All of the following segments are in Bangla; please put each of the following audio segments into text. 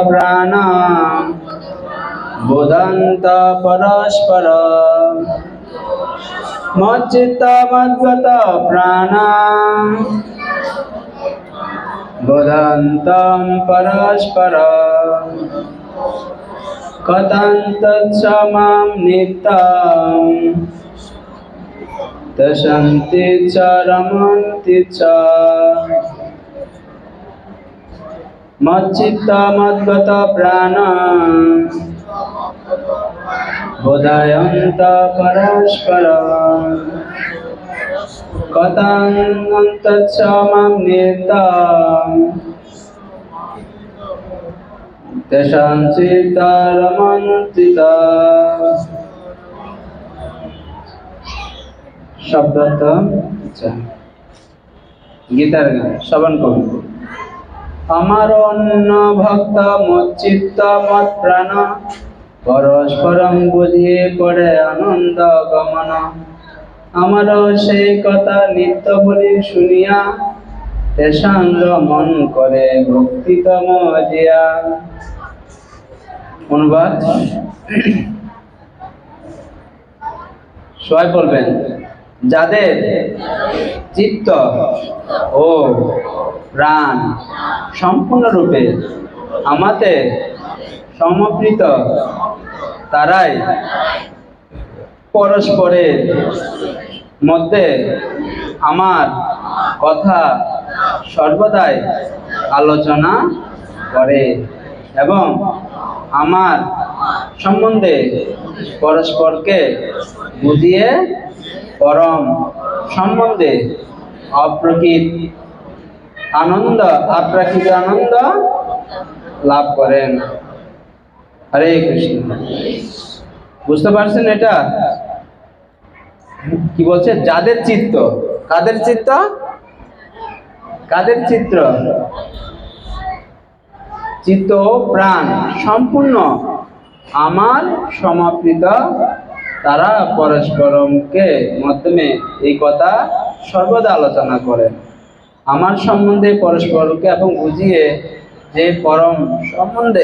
প্রাণ বোধন্ত পরস্পর মচ্চিত্ত মদ্গত প্রাণ বোধন্তম পরস্পর কথন্তচ্ছ মাম নিত্যম দশন্তি চ রমন্তি চ মচ্চিত্ত মদ্গত প্রাণ বোধয়ন্ত পরস্পর কথন্তচ্ছ মাম নিত্যম তেষাং চিত্তা রমন্তি চ। শব্দার্থ গীতার গান শ্রবণ করুন। আমার অন্য ভক্ত মচ্চিত্ত মৎ প্রাণ পরস্পরম বুঝিয়ে পড়ে আনন্দ গমন। আমারও সেই কথা নিত্য বলি শুনিয়া তেষাং রমণ করে ভক্তিতম জিয়া। অনুবাদ সবাই বলবেন। যাদের চিত্ত ও প্রাণ সম্পূর্ণরূপে আমাতে সমর্পিত, তারাই পরস্পরের মধ্যে আমার কথা সর্বদাই আলোচনা করে এবং আমার সম্বন্ধে পরস্পরকে বুঝিয়ে পরম সম্বন্ধে অপ্রাকৃত আনন্দ লাভ করেন। হরে কৃষ্ণ। বুঝতে পারছেন এটা কি বলছে? যাদের চিত্ত, কাদের চিত্ত, কাদের চিত্ত, চিত্ত প্রাণ সম্পূর্ণ আমার সমর্পিত, তারা পরস্পরকে মাধ্যমে এই কথা সর্বদা আলোচনা করেন। আমার সম্বন্ধে পরস্পরকে এবং বুঝিয়ে যে পরম সম্বন্ধে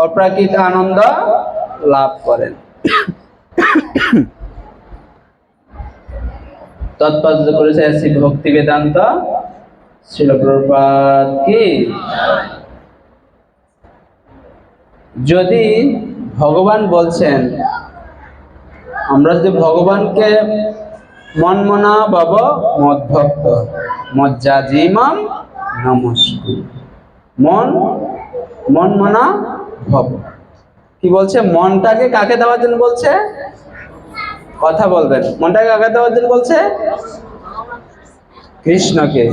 অপ্রাকৃত আনন্দ লাভ করেন। তৎপর্য করেছে শ্রী ভক্তি বেদান্ত শ্রীল প্রভুপাদ কি। যদি ভগবান বলছেন, আমরা যদি ভগবানকে মন মনা ভব মদ্ভক্ত মজ্জাজিমাম নমস্কুর, মন মনা ভব কি বলছে? মনটাকে কাকে দেওয়ার জন্য বলছে? কথা বলবেন। মনটাকে কাকে দেওয়ার জন্য বলছে? কৃষ্ণকে।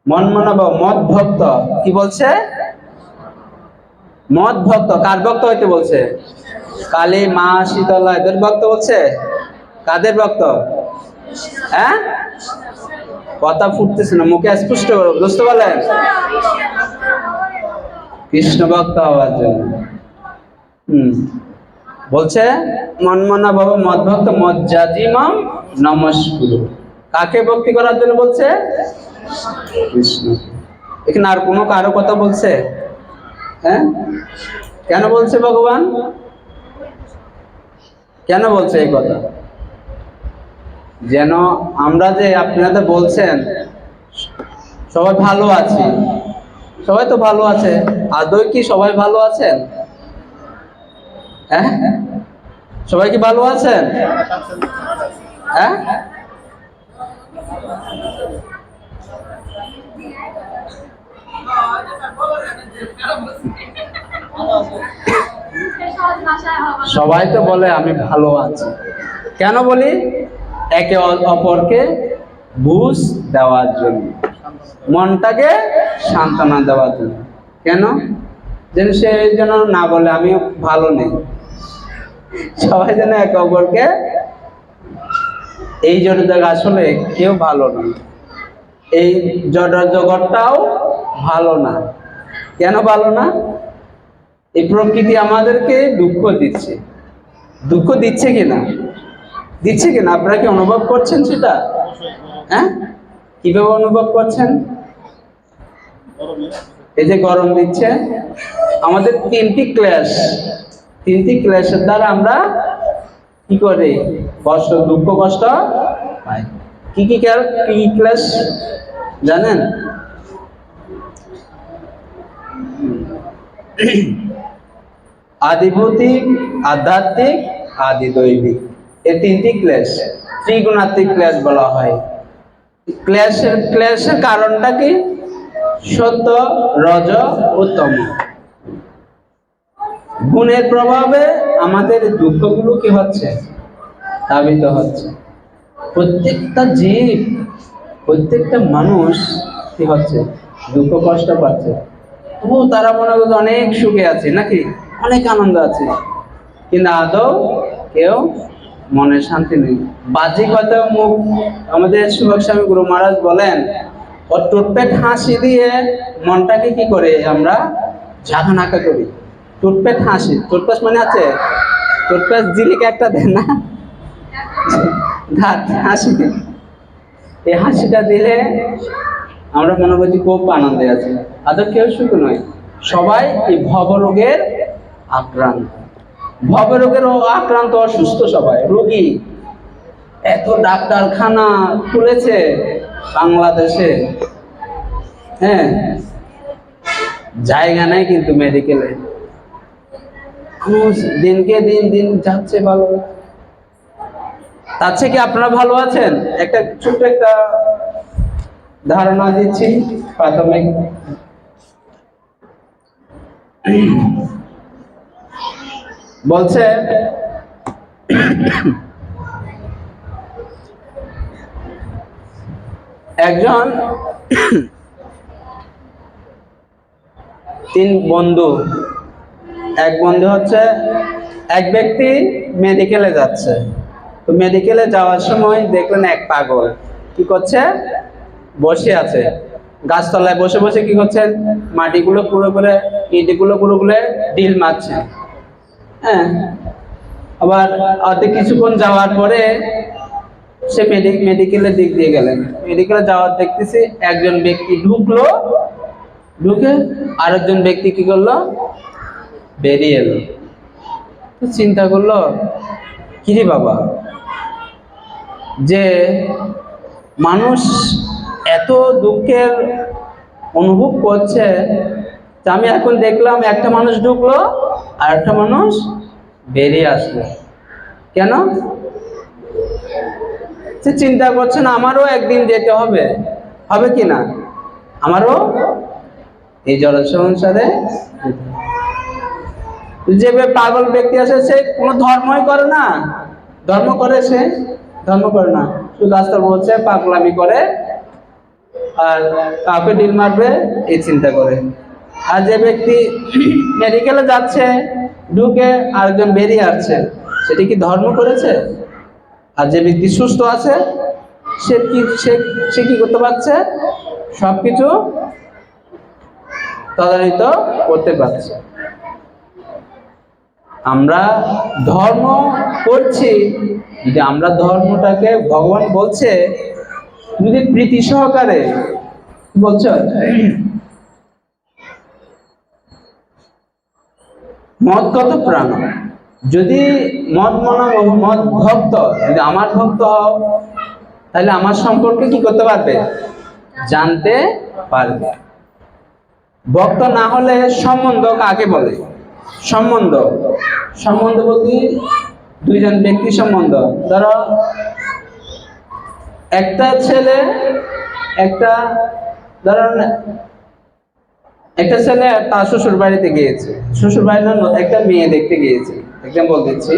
মন মনা ভব মদ ভক্ত কি বলছে? মদ ভক্ত কার ভক্ত হইতে বলছে? কালী মা শীতলা এদের ভক্ত বলছে। কাদের ভক্ত? হ্যাঁ, কথা ফুটতেছে না, মুখে স্পষ্ট করে বুঝতে পারলেন? কৃষ্ণ ভক্ত হওয়ার জন্য বলছে মনমনা ভব মদ ভক্ত মজ্জাজিমাম নমস্কুরু। কাকে ভক্তি করার জন্য বলছে? কৃষ্ণ। এখানে আর কোনো কারো কথা বলছে? হ্যাঁ, কেন বলছে ভগবান? কেন বলছে এই কথা? যেন আমরা যে আপনাদের বলছেন সবাই ভালো আছি, সবাই তো ভালো আছে, আদৌ কি সবাই ভালো আছেন? হ্যাঁ, সবাই কি ভালো আছেন? হ্যাঁ, সবাই তো বলে আমি ভালো আছি। কেন বলি? একে অপরকে বুঝ দেওয়ার জন্য, মনটাকে সান্ত্বনা দেওয়ার জন্য। কেন? যেন সে যেন না বলে আমি ভালো নেই। সবাই যেন একে অপরকে এই জড়িত, আসলে কেউ ভালো না, এই জড় জগৎটাও ভালো না। কেন ভালো না? এই প্রকৃতি আমাদেরকে দুঃখ দিচ্ছে। দুঃখ দিচ্ছে কিনা? দিচ্ছে কিনা? আপনারা কি অনুভব করছেন সেটা? হ্যাঁ, কিভাবে অনুভব করছেন? এই যে গরম দিচ্ছে, আমাদের তিনটি ক্লেশের দ্বারা আমরা কি করি? কষ্ট, দুঃখ কষ্ট পাই। কি কি ক্লেশ জানেন? আদিভৌতিক, আধ্যাত্মিক, আদি দৈবিক, এই তিনটি ক্লেশ ত্রিগুণাত্মিক ক্লেশ বলা হয়। ক্লেশের কারণটা কি? সত্য, রজ ও তম। গুণের প্রভাবে আমাদের দুঃখগুলো কি হচ্ছে? ধাবিত হচ্ছে। প্রত্যেকটা জীব, প্রত্যেকটা মানুষ কি হচ্ছে? দুঃখ কষ্ট পাচ্ছে। তবু তারা মনে করছে অনেক সুখে আছে, নাকি অনেক আনন্দ আছে, কিন্তু আদৌ কেউ মনে শান্তি নেই। বাহ্যিক হয়তো মুখ, আমাদের সুভাষ স্বামী গুরু মহারাজ বলেন, ও টুটপেট হাসি দিয়ে মনটাকে কি করে আমরা ঝাঁকানাকা করি। টুটপেট হাসি, টুটপাস মানে আছে, টুটপাস জিলিকে একটা দেন না, হাসি দিন, এই হাসিটা দিলে আমরা মনে করছি খুব আনন্দে আছি, আদৌ কেউ সুখ নয়। সবাই এই ভবরোগের আক্রান্ত, ভবরোগের আক্রান্ত, অসুস্থ, সবাই রোগী। এত ডাক্তারখানা খুলেছে বাংলাদেশে, হ্যাঁ, জায়গা নাই কিন্তু মেডিকেলে। দিনকে দিন যাচ্ছে ভালো। তার থেকে আপনারা ভালো আছেন? একটা ছোট্ট একটা ধারণা দিচ্ছি প্রাথমিক। বলছে একজন তিন বন্ধু, এক বন্ধু হচ্ছে, এক ব্যক্তি মেডিকেলে যাচ্ছে। তো মেডিকেলে যাওয়ার সময় দেখলেন এক পাগল কি করছে? বসে আছে গাছতলায়, বসে বসে কি করছেন? মাটিগুলো পুরো করে, ইটগুলো পুরো করে ডিল মারছে। হ্যাঁ, আবার অর্ধেক কিছুক্ষণ যাওয়ার পরে সে মেডিকেলের দিক দিয়ে গেলেন। মেডিকেলে যাওয়ার দেখতেছি একজন ব্যক্তি ঢুকলো, ঢুকে আরেকজন ব্যক্তি কি করলো? বেরিয়ে এলো। তো চিন্তা করলো, কিরে বাবা, যে মানুষ এত দুঃখের অনুভব করছে, আমি এখন দেখলাম একটা মানুষ ঢুকলো আর একটা মানুষ বেরিয়ে আসলো, কেন? সে চিন্তা করছেন আমারও একদিন যেতে হবে, হবে কি না? আমারও এই জড় সংসারে। যে পাগল ব্যক্তি আছে সে কোনো ধর্মই করে না, ধর্ম করে সে ধর্ম করে না, শুধু রাস্তা বলছে, পাগলামি করে আর কাউকে ডিল মারবে এই চিন্তা করে। আর যে ব্যক্তি মেডিকেলে যাচ্ছে, ঢুকে আরেকজন বেরিয়ে আসছে, সেটি কি ধর্ম করেছে? আর যে ব্যক্তি সুস্থ আছে সে কি করতে পারছে? সবকিছু তদারকিত করতে পারছে। আমরা ধর্ম করছি, যদি আমরা ধর্মটাকে, ভগবান বলছে যদি প্রীতি সহকারে, বলছে মদগত প্রাণ, যদি মদ ভক্ত, যদি আমার ভক্ত হও, তাহলে আমার সম্পর্কে কি করতে পারবে? জানতে পারবে। ভক্ত না হলে সম্বন্ধ কাকে বলে? সম্বন্ধ বলতে দুইজন ব্যক্তি সম্বন্ধ। ধরো একটা ছেলে, একটা ছেলে তার শ্বশুর বাড়িতে গিয়েছে, শ্বশুর বাড়ির একটা মেয়ে দেখতে গিয়েছে। এক্সাম্পল দিচ্ছি,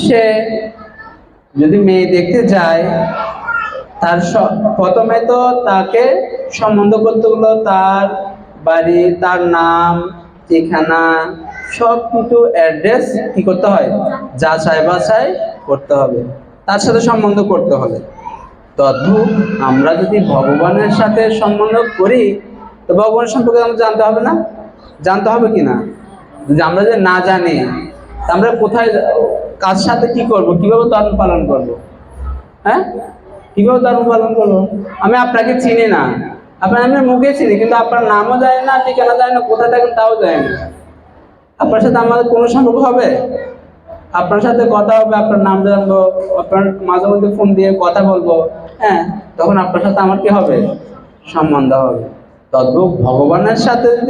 সে যদি মেয়ে দেখতে যায়, তার প্রথমে তো তাকে সম্বন্ধ করতে হলো, তার বাড়ি, তার নাম, ঠিকানা, সব কিছু অ্যাড্রেস কি করতে হয়? যাচাই বাছাই করতে হবে, তার সাথে সম্বন্ধ করতে হবে। তদ্রূপ আমরা যদি ভগবানের সাথে সম্বন্ধ করি, তো ভগবানের সম্পর্কে আমরা জানতে হবে না? জানতে হবে কি না? যদি আমরা যে না জানি, আমরা কোথায়, কার সাথে কি করব, কিভাবে ধর্ম পালন করব? হ্যাঁ, কিভাবে ধর্ম পালন করবো? আমি আপনাকে চিনি না, আপনার আমি মুখে চিনি, কিন্তু আপনার নামও যায় না, ঠিকানা যায় না, কোথায় থাকেন তাও যায় না। আপনার সাথে আমাদের কোনো সম্পর্ক হবে? আপনার সাথে কথা হবে, আপনার নাম জানবো, আপনার মাঝে মধ্যে ফোন দিয়ে কথা বলবো, হ্যাঁ, তখন আপনার সাথে আমার কি হবে? সম্বন্ধ হবে। তদ্রূপ ভগবানের সাথে যদি